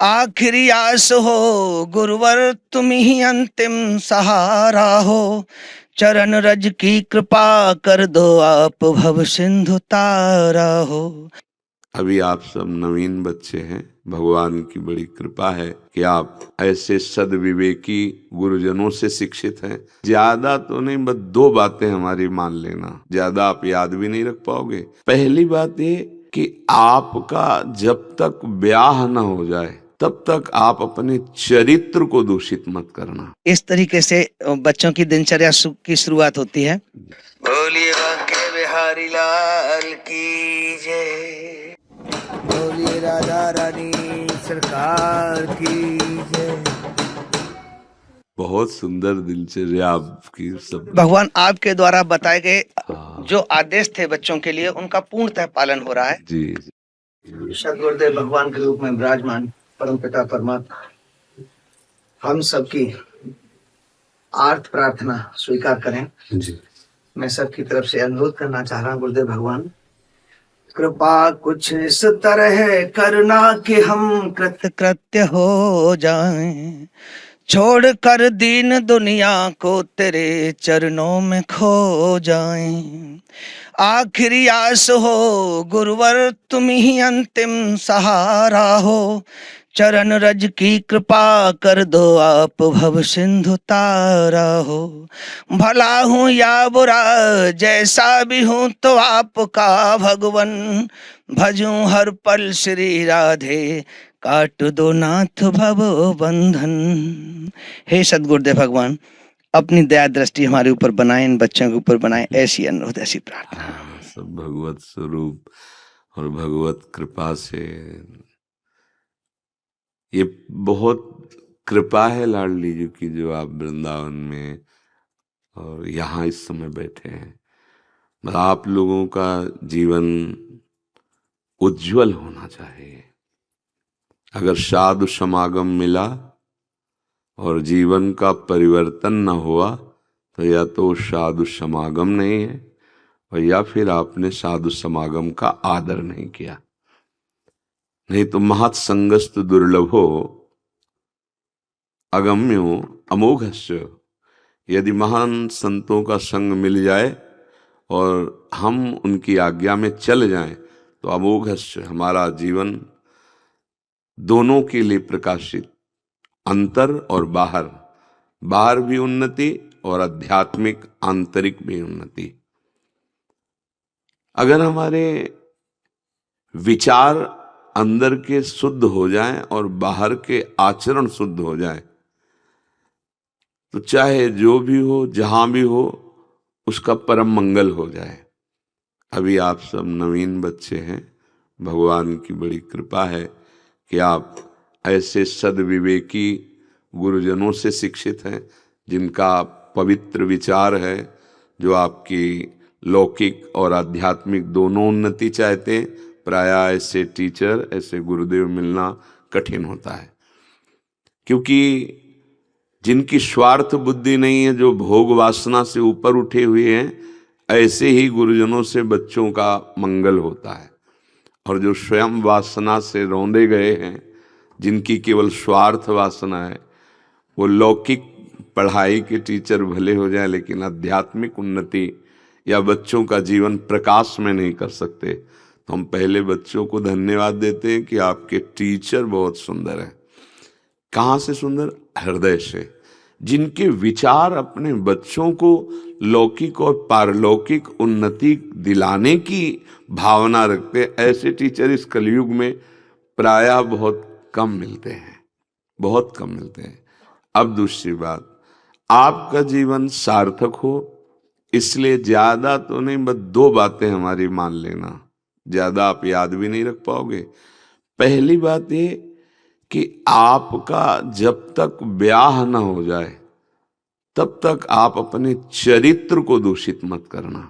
आखिरी आस हो गुरुवर, तुम ही अंतिम सहारा हो। चरण रज की कृपा कर दो, आप भव सिंधु तारा हो। अभी आप सब नवीन बच्चे हैं, भगवान की बड़ी कृपा है कि आप ऐसे सद्विवेकी गुरुजनों से शिक्षित हैं। ज्यादा तो नहीं, बस 2 बातें हमारी मान लेना, ज्यादा आप याद भी नहीं रख पाओगे। पहली बात ये कि आपका जब तक ब्याह न हो जाए तब तक आप अपने चरित्र को दूषित मत करना। इस तरीके से बच्चों की दिनचर्या की शुरुआत होती है। बोलिए बांके बिहारी लाल की जय, बोलिए राधा रानी सरकार की जय। बहुत सुंदर दिनचर्या आपकी सब। भगवान आपके द्वारा बताए गए हाँ। जो आदेश थे बच्चों के लिए, उनका पूर्णतः पालन हो रहा है। जी। सदगुरुदेव भगवान के रूप में विराजमान परम पिता परमात्मा हम सबकी आर्थ प्रार्थना स्वीकार करें। जी। मैं सबकी तरफ से अनुरोध करना चाह रहा हूँ, गुरुदेव भगवान कृपा कुछ इस तरह करना कि हम कृत्य कृत्य हो जाएं, छोड़ कर दीन दुनिया को तेरे चरणों में खो जाएं। आखिरी आस हो गुरुवर, तुम ही अंतिम सहारा हो। चरण रज की कृपा कर दो, आप भव सिंधु तारा हो। भला हूँ या बुरा जैसा भी हूँ तो आपका भगवन, भजूं हर पल श्री राधे, काट दो नाथ भव बंधन। हे सदगुरुदेव भगवान, अपनी दया दृष्टि हमारे ऊपर बनाए, इन बच्चों के ऊपर बनाए, ऐसी अनुरोध ऐसी प्रार्थना। सब भगवत स्वरूप और भगवत कृपा से। ये बहुत कृपा है लाडली जी की, जो आप वृंदावन में और यहाँ इस समय बैठे हैं। आप लोगों का जीवन उज्जवल होना चाहिए। अगर साधु समागम मिला और जीवन का परिवर्तन न हुआ तो या तो साधु समागम नहीं है, और या फिर आपने साधु समागम का आदर नहीं किया। नहीं तो महत् संगस्त दुर्लभो अगम्यो अमोघस्य। यदि महान संतों का संग मिल जाए और हम उनकी आज्ञा में चल जाएं तो अमोघस्य, हमारा जीवन दोनों के लिए प्रकाशित, अंतर और बाहर, बाहर भी उन्नति और आध्यात्मिक आंतरिक भी उन्नति। अगर हमारे विचार अंदर के शुद्ध हो जाएं और बाहर के आचरण शुद्ध हो जाएं तो चाहे जो भी हो, जहां भी हो, उसका परम मंगल हो जाए। अभी आप सब नवीन बच्चे हैं, भगवान की बड़ी कृपा है कि आप ऐसे सद्विवेकी गुरुजनों से शिक्षित हैं, जिनका पवित्र विचार है, जो आपकी लौकिक और आध्यात्मिक दोनों उन्नति चाहते हैं। प्रायः ऐसे टीचर, ऐसे गुरुदेव मिलना कठिन होता है, क्योंकि जिनकी स्वार्थ बुद्धि नहीं है, जो भोग वासना से ऊपर उठे हुए हैं, ऐसे ही गुरुजनों से बच्चों का मंगल होता है। और जो स्वयं वासना से रौंदे गए हैं, जिनकी केवल स्वार्थ वासना है, वो लौकिक पढ़ाई के टीचर भले हो जाए लेकिन आध्यात्मिक उन्नति या बच्चों का जीवन प्रकाश में नहीं कर सकते। तो हम पहले बच्चों को धन्यवाद देते हैं कि आपके टीचर बहुत सुंदर हैं। कहाँ से सुंदर? हृदय से। जिनके विचार अपने बच्चों को लौकिक और पारलौकिक उन्नति दिलाने की भावना रखते, ऐसे टीचर इस कलयुग में प्रायः बहुत कम मिलते हैं, बहुत कम मिलते हैं। अब दूसरी बात, आपका जीवन सार्थक हो, इसलिए ज्यादा तो नहीं, बस 2 बातें हमारी मान लेना, ज्यादा आप याद भी नहीं रख पाओगे। पहली बात ये कि आपका जब तक ब्याह न हो जाए तब तक आप अपने चरित्र को दूषित मत करना।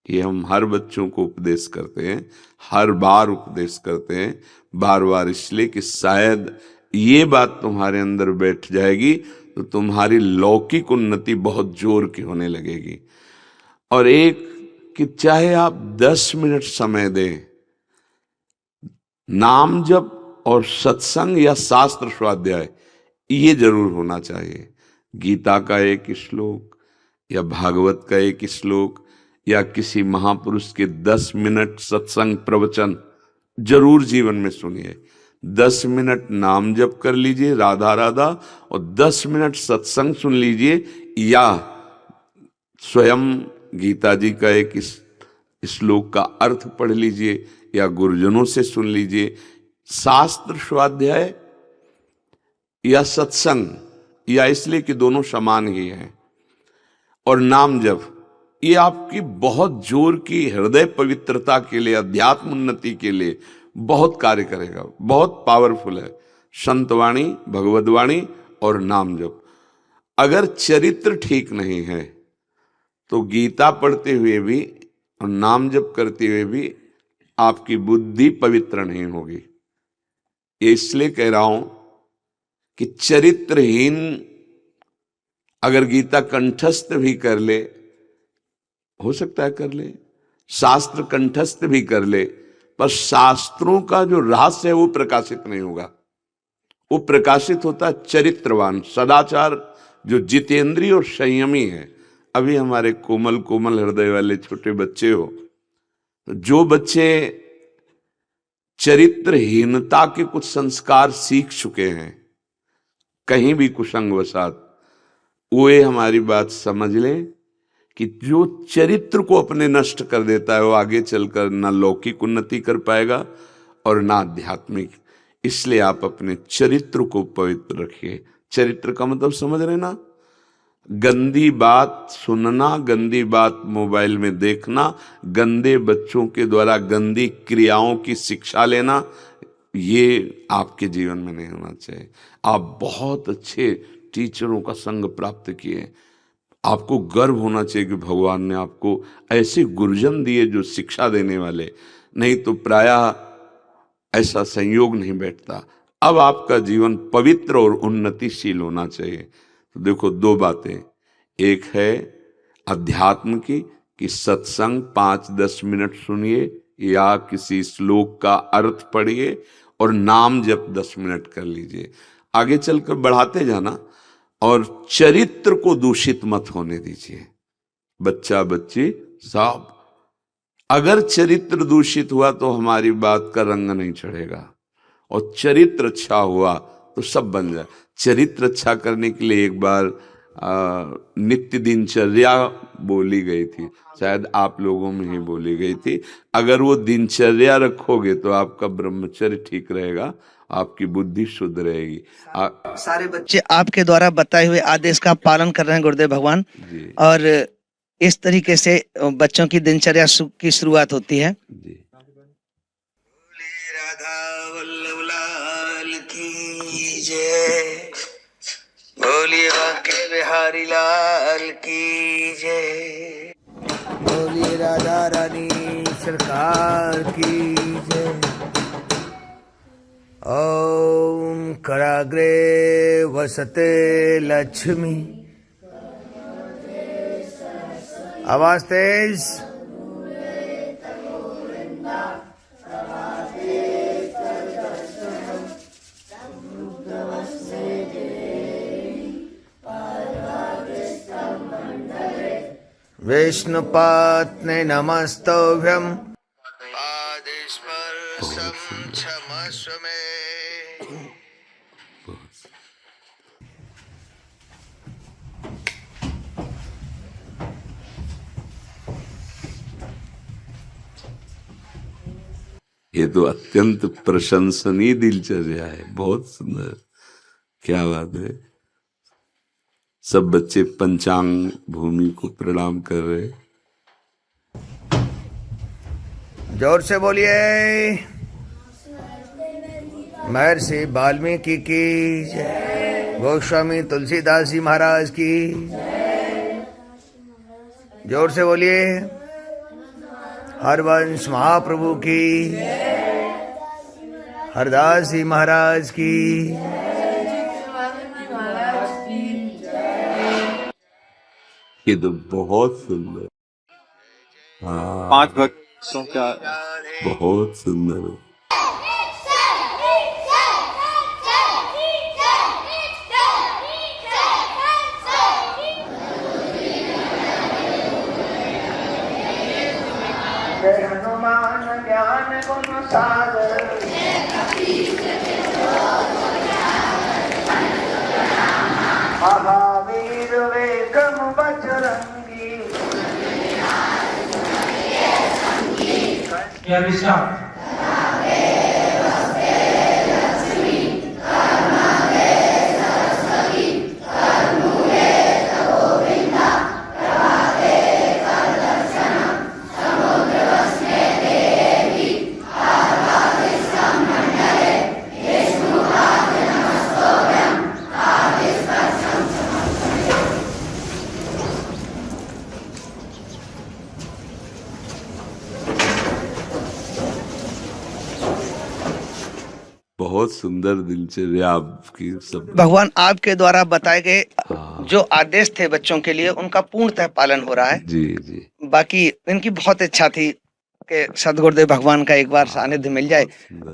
ये हम हर बच्चों को उपदेश करते हैं, हर बार उपदेश करते हैं, बार बार, इसलिए कि शायद ये बात तुम्हारे अंदर बैठ जाएगी तो तुम्हारी लौकिक उन्नति बहुत जोर की होने लगेगी। और एक कि चाहे आप 10 मिनट समय दें, नाम जप और सत्संग या शास्त्र स्वाध्याय ये जरूर होना चाहिए। गीता का एक श्लोक या भागवत का एक श्लोक या किसी महापुरुष के 10 मिनट सत्संग प्रवचन जरूर जीवन में सुनिए। 10 मिनट नाम जप कर लीजिए राधा राधा, और 10 मिनट सत्संग सुन लीजिए, या स्वयं गीता जी का एक श्लोक का अर्थ पढ़ लीजिए या गुरुजनों से सुन लीजिए। शास्त्र स्वाध्याय या सत्संग, या इसलिए कि दोनों समान ही हैं, और नाम जप, ये आपकी बहुत जोर की हृदय पवित्रता के लिए, अध्यात्म उन्नति के लिए बहुत कार्य करेगा, बहुत पावरफुल है। संतवाणी, भगवदवाणी और नाम जप। अगर चरित्र ठीक नहीं है तो गीता पढ़ते हुए भी और नाम जप करते हुए भी आपकी बुद्धि पवित्र नहीं होगी। ये इसलिए कह रहा हूं कि चरित्रहीन अगर गीता कंठस्थ भी कर ले, हो सकता है कर ले, शास्त्र कंठस्थ भी कर ले, पर शास्त्रों का जो रहस्य है वो प्रकाशित नहीं होगा। वो प्रकाशित होता चरित्रवान, सदाचार, जो जितेंद्रीय और संयमी है। अभी हमारे कोमल कोमल हृदय वाले छोटे बच्चे हो, तो जो बच्चे चरित्रहीनता के कुछ संस्कार सीख चुके हैं कहीं भी कुसंगवशात, वो ये हमारी बात समझ लें कि जो चरित्र को अपने नष्ट कर देता है वो आगे चलकर ना लौकिक उन्नति कर पाएगा और ना आध्यात्मिक। इसलिए आप अपने चरित्र को पवित्र रखिए। चरित्र का मतलब समझ रहे ना? गंदी बात सुनना, गंदी बात मोबाइल में देखना, गंदे बच्चों के द्वारा गंदी क्रियाओं की शिक्षा लेना, ये आपके जीवन में नहीं होना चाहिए। आप बहुत अच्छे टीचरों का संग प्राप्त किए, आपको गर्व होना चाहिए कि भगवान ने आपको ऐसे गुरुजन दिए जो शिक्षा देने वाले, नहीं तो प्रायः ऐसा संयोग नहीं बैठता। अब आपका जीवन पवित्र और उन्नतिशील होना चाहिए। तो देखो दो बातें, एक है अध्यात्म की कि सत्संग 5-10 मिनट सुनिए या किसी श्लोक का अर्थ पढ़िए, और नाम जप 10 मिनट कर लीजिए। आगे चलकर बढ़ाते जाना, और चरित्र को दूषित मत होने दीजिए। बच्चा बच्ची सब, अगर चरित्र दूषित हुआ तो हमारी बात का रंग नहीं चढ़ेगा, और चरित्र अच्छा हुआ तो सब बन जाए। चरित्र अच्छा करने के लिए एक बार नित्य दिनचर्या बोली गई थी, शायद आप लोगों में ही बोली गई थी। अगर वो दिनचर्या रखोगे तो आपका ब्रह्मचर्य ठीक रहेगा, आपकी बुद्धि शुद्ध रहेगी। सारे बच्चे आपके द्वारा बताए हुए आदेश का पालन कर रहे हैं गुरुदेव भगवान जी। और इस तरीके से बच्चों की दिनचर्या की शुरुआत होती है जी। राधा वल्लभ लाल की जय, बोलिए बांके बिहारी लाल की जय, बोलिए राधा रानी सरकार की जय। ओम कराग्रे वसते लक्ष्मी, आवाज तेज, विष्णुपत्ने नमस्तोभ्यं पादस्पर्शं क्षमस्व मे। ये तो अत्यंत प्रशंसनीय दिनचर्या है, बहुत सुंदर, क्या बात है। सब बच्चे पंचांग भूमि को प्रणाम कर रहे। जोर से बोलिए, महर्षि वाल्मीकि की जय, गोस्वामी तुलसीदास जी महाराज की। जोर से बोलिए, हरवंश महाप्रभु की, हरदास जी महाराज की। ये तो बहुत सुंदर, हाँ 5 भक्तों का बहुत सुंदर। सागर महावीर वेगम बजरंगी या विश्राम बहुत सुंदर दिनचर्या आपकी सब। भगवान आपके द्वारा बताए गए हाँ। जो आदेश थे बच्चों के लिए उनका पूर्णतः पालन हो रहा है। जी जी। बाकी इनकी बहुत इच्छा थी कि सदगुरुदेव भगवान का एक बार सानिध्य मिल जाए। बहुत सुंदर।